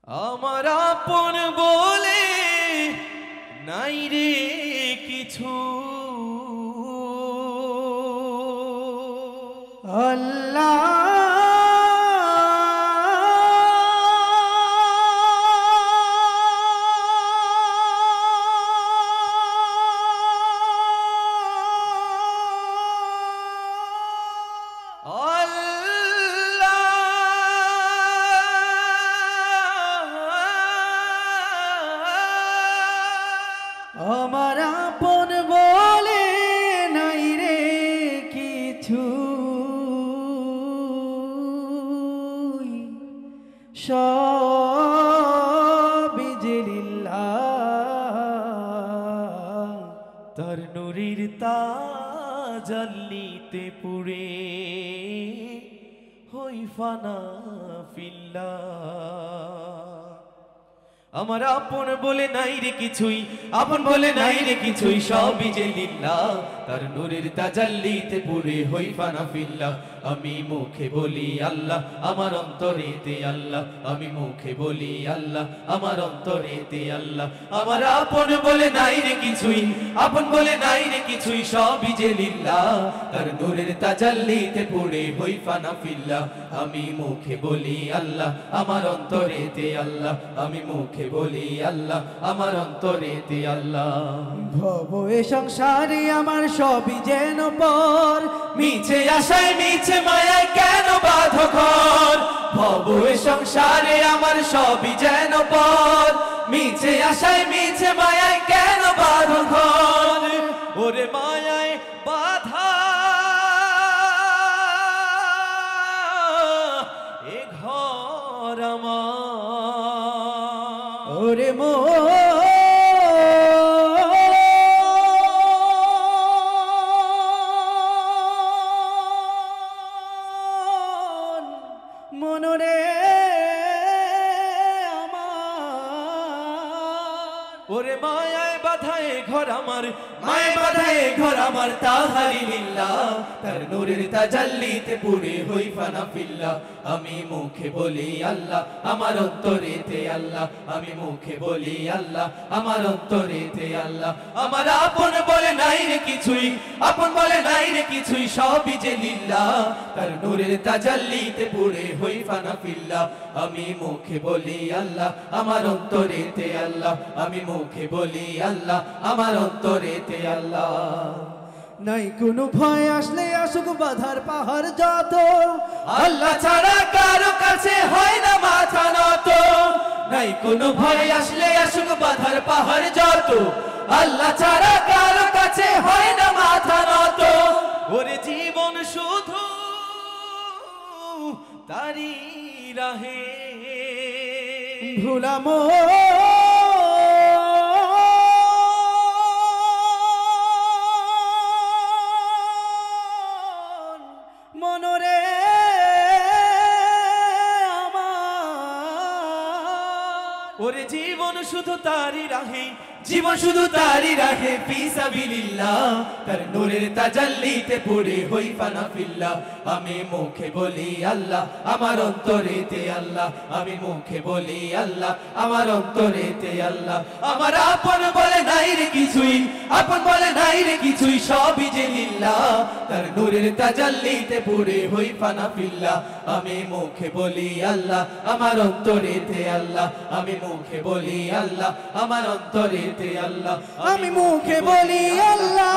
আমার আপন বলে নাই রে কিছু, আল্লাহ আমার আপন বলে নাই রে কিছু, সবই যে লিল্লাহ, তার নূরের তাজাল্লিতে পুরে হই ফানা ফিল্লাহ। আমার আপন বলে নাই রে কিছুই, আপন বলে নাই রে কিছুই, সবই যে লিল্লাহ, তার নূরের তাজাল্লিতে পুরে হই ফানা ফিল্লাহ। আমি মুখে বলি আল্লাহ, আমার অন্তরেতে আল্লাহ, আমি মুখে বলি আল্লাহ, আমার অন্তরেতে আল্লাহ। আমার আপন বলে নাই রে কিছুই, আপন বলে নাই রে কিছুই, সবই যে লিল্লাহ, তার নূরের তাজাল্লিতে পুরে হই ফানা ফিল্লাহ। আমি মুখে বলি আল্লাহ, আমার অন্তরেতে আল্লাহ, আমি মুখে বলি আল্লাহ, আমার অন্তরেতে আল্লাহ। ভব এ সংসারে আমার সবই যেন পর, মিছে আশায় মিছে মায়ায় কেন বাঁধো ঘর, ভব এ সংসারে আমার সবই যেন পর, মিছে আশায় মিছে মায়ায় কেন বাঁধো ঘর। ওরে মায়ায় বাধা এ ঘর আমার, ওরে মনরে আমার, ওরে মায়ায় বাধায় ঘর আমার, মায়ায় বাধায় ঘর আমার, তাহারি লিল্লাহ, তার নূরের তাজাল্লিতে পুরে হই ফানা ফিল্লাহ। আমি মুখে বলি আল্লাহ, আমার অন্তরেতে আল্লাহ, আমি মুখে বলি আল্লাহ, আমার অন্তরেতে আল্লাহ। আমার আপন বলে নাই রে কিছুই, আপন বলে নাই রে কিছুই, সবই যে লিল্লাহ, তার নূরের তাজাল্লিতে পুরে হই ফানা ফিল্লাহ। আমি মুখে বলি আল্লাহ, আমার অন্তরেতে আল্লাহ, আমি মুখে বলি আল্লাহ, আমার অন্তরেতে আল্লাহ। নাই কোনো ভয় আসলে আসুক বাধার পাহাড় যত, আল্লাহ ছাড়া কারো কাছে হয় না মাথা নত। নাই কোনো ভয় আসলে আসুক বাধার পাহাড় যত, আল্লাহ ছাড়া কারো কাছে হয় না মাথা নত। ওরে জীবন শুধু তারি রাহে ভুলামো মনরে আমার, ওরে জীবন শুধু তারি রাহে, জীবন শুধু তারি রাহে ফিসাবিলিল্লাহ, তার নূরের তাজাল্লিতে পুরে হই ফানা ফিল্লাহ। আমি মুখে বলি আল্লাহ, আমার অন্তরেতে আল্লাহ, আমি মুখে বলি আল্লাহ, আমার অন্তরেতে আল্লাহ। আমার আপন বলে নাই রে কিছুই, আপন বলে নাই রে কিছুই, সবই যে লিল্লাহ, তার নূরের তাজাল্লিতে পুরে হই ফানা ফিল্লাহ। আমি মুখে বলি আল্লাহ, আমার অন্তরেতে আল্লাহ, আমি মুখে বলি আল্লাহ, আমার অন্তরেতে আল্লাহ। আমি মুখে বলি আল্লাহ,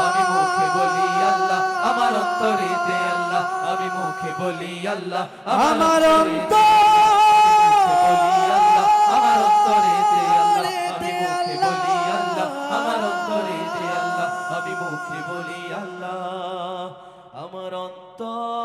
আমি মুখে বলি আল্লাহ, আমার অন্তরেতে আল্লাহ, আমি মুখে বলি আল্লাহ, আমার আমার অন্তরেতে আল্লাহ, আমি মুখে বলি আল্লাহ, আমার অন্তরেতে আল্লাহ, আমি মুখে বলি আল্লাহ, আমার অন্তর